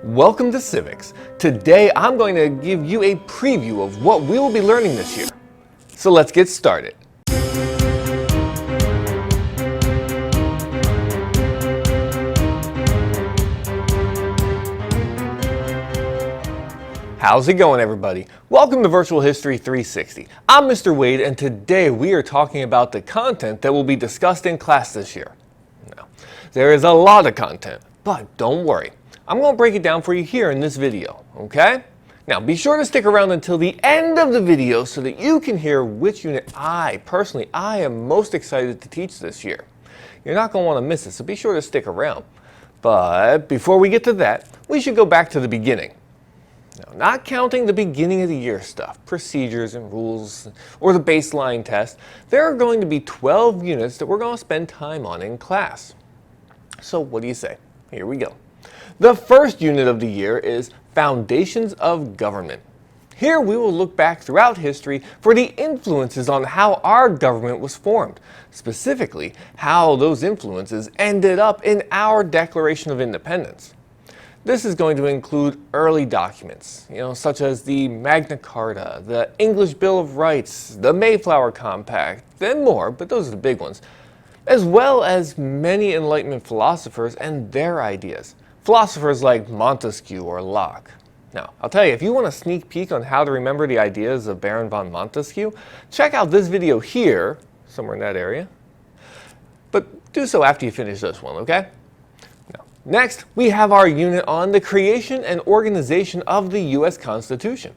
Welcome to Civics. Today I'm going to give you a preview of what we will be learning this year. So let's get started. How's it going, everybody? Welcome to Virtual History 360. I'm Mr. Wade, and today we are talking about the content that will be discussed in class this year. Now, there is a lot of content, but don't worry. I'm going to break it down for you here in this video, okay? Now, be sure to stick around until the end of the video so that you can hear which unit I am most excited to teach this year. You're not going to want to miss it, so be sure to stick around. But before we get to that, we should go back to the beginning. Now, not counting the beginning of the year stuff, procedures and rules, or the baseline test, there are going to be 12 units that we're going to spend time on in class. So what do you say? Here we go. The first unit of the year is Foundations of Government. Here we will look back throughout history for the influences on how our government was formed, specifically how those influences ended up in our Declaration of Independence. This is going to include early documents, such as the Magna Carta, the English Bill of Rights, the Mayflower Compact, and more, but those are the big ones, as well as many Enlightenment philosophers and their ideas. Philosophers like Montesquieu or Locke. Now, I'll tell you, if you want a sneak peek on how to remember the ideas of Baron von Montesquieu, check out this video here, somewhere in that area. But do so after you finish this one, okay? Now, next, we have our unit on the creation and organization of the U.S. Constitution.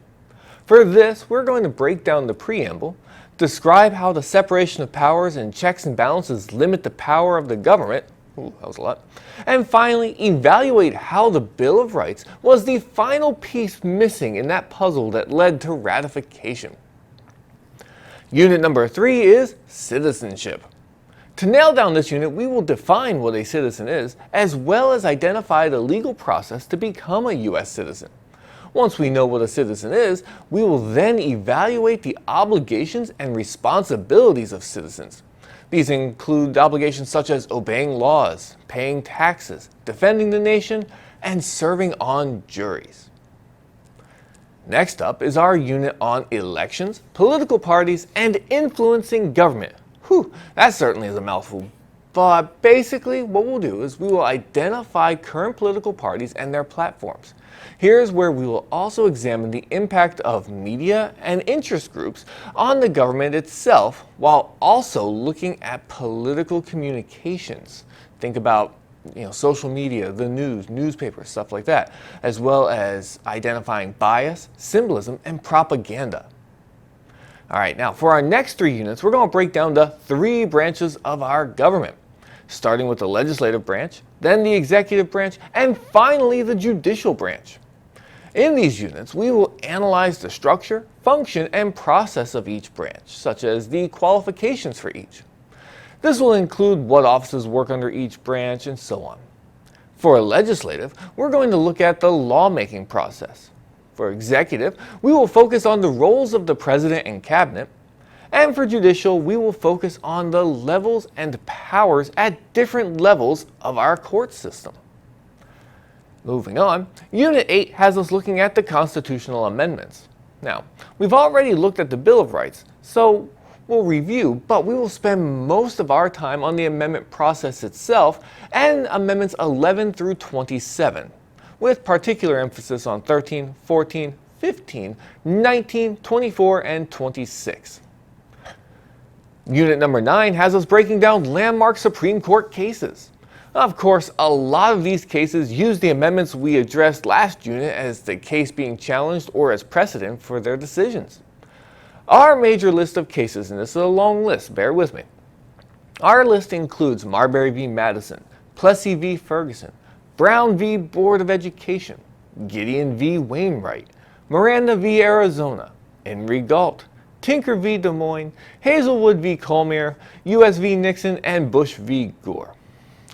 For this, we're going to break down the preamble, describe how the separation of powers and checks and balances limit the power of the government. Ooh, that was a lot. And finally, evaluate how the Bill of Rights was the final piece missing in that puzzle that led to ratification. Unit number 3 is Citizenship. To nail down this unit, we will define what a citizen is, as well as identify the legal process to become a U.S. citizen. Once we know what a citizen is, we will then evaluate the obligations and responsibilities of citizens. These include obligations such as obeying laws, paying taxes, defending the nation, and serving on juries. Next up is our unit on elections, political parties, and influencing government. Whew, that certainly is a mouthful. But basically, what we'll do is we will identify current political parties and their platforms. Here's where we will also examine the impact of media and interest groups on the government itself, while also looking at political communications. Think about social media, the news, newspapers, stuff like that, as well as identifying bias, symbolism, and propaganda. All right, now for our next 3 units, we're going to break down the 3 branches of our government, starting with the legislative branch, then the executive branch, and finally the judicial branch. In these units, we will analyze the structure, function, and process of each branch, such as the qualifications for each. This will include what offices work under each branch and so on. For legislative, we're going to look at the lawmaking process. For executive, we will focus on the roles of the president and cabinet. And for judicial, we will focus on the levels and powers at different levels of our court system. Moving on, Unit 8 has us looking at the constitutional amendments. Now, we've already looked at the Bill of Rights, so we'll review, but we will spend most of our time on the amendment process itself and Amendments 11 through 27, with particular emphasis on 13, 14, 15, 19, 24, and 26. Unit number 9 has us breaking down landmark Supreme Court cases. Of course, a lot of these cases use the amendments we addressed last unit as the case being challenged or as precedent for their decisions. Our major list of cases, and this is a long list, bear with me. Our list includes Marbury v. Madison, Plessy v. Ferguson, Brown v. Board of Education, Gideon v. Wainwright, Miranda v. Arizona, Henry Galt, Tinker v. Des Moines, Hazelwood v. Colmere, U.S. v. Nixon, and Bush v. Gore.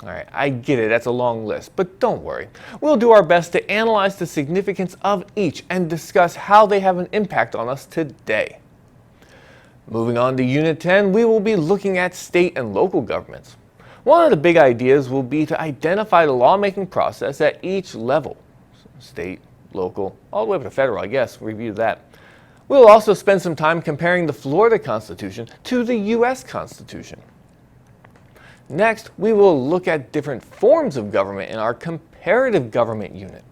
Alright, I get it, that's a long list, but don't worry. We'll do our best to analyze the significance of each and discuss how they have an impact on us today. Moving on to Unit 10, we will be looking at state and local governments. One of the big ideas will be to identify the lawmaking process at each level. state, local, all the way up to federal, I guess. Review that. We'll also spend some time comparing the Florida Constitution to the U.S. Constitution. Next, we will look at different forms of government in our comparative government unit.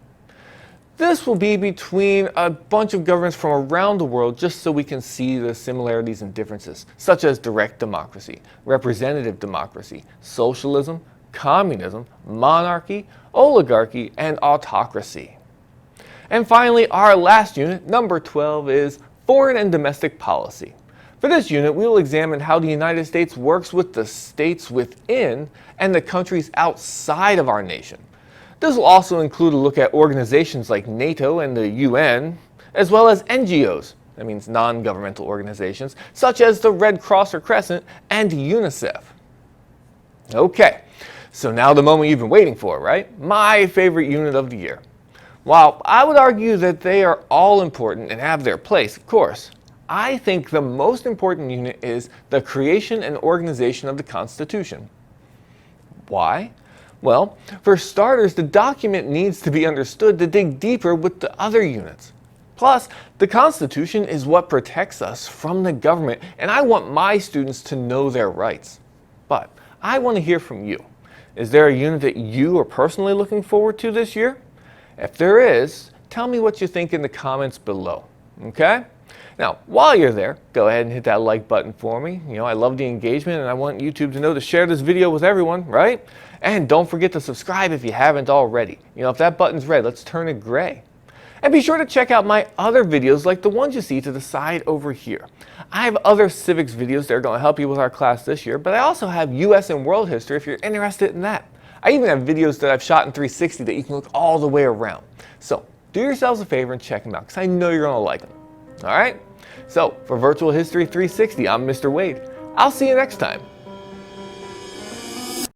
This will be between a bunch of governments from around the world just so we can see the similarities and differences, such as direct democracy, representative democracy, socialism, communism, monarchy, oligarchy, and autocracy. And finally, our last unit, number 12, is foreign and domestic policy. For this unit, we will examine how the United States works with the states within and the countries outside of our nation. This will also include a look at organizations like NATO and the UN, as well as NGOs, that means non-governmental organizations, such as the Red Cross or Crescent and UNICEF. Okay, so now the moment you've been waiting for, right? My favorite unit of the year. While I would argue that they are all important and have their place, of course, I think the most important unit is the creation and organization of the Constitution. Why? Well, for starters, the document needs to be understood to dig deeper with the other units. Plus, the Constitution is what protects us from the government, and I want my students to know their rights. But I want to hear from you. Is there a unit that you are personally looking forward to this year? If there is, tell me what you think in the comments below, okay? Now, while you're there, go ahead and hit that like button for me. You know, I love the engagement and I want YouTube to know to share this video with everyone, right? And don't forget to subscribe if you haven't already. You know, if that button's red, let's turn it gray. And be sure to check out my other videos like the ones you see to the side over here. I have other civics videos that are going to help you with our class this year, but I also have US and world history if you're interested in that. I even have videos that I've shot in 360 that you can look all the way around. So do yourselves a favor and check them out because I know you're going to like them. All right? So for Virtual History 360, I'm Mr. Wade. I'll see you next time.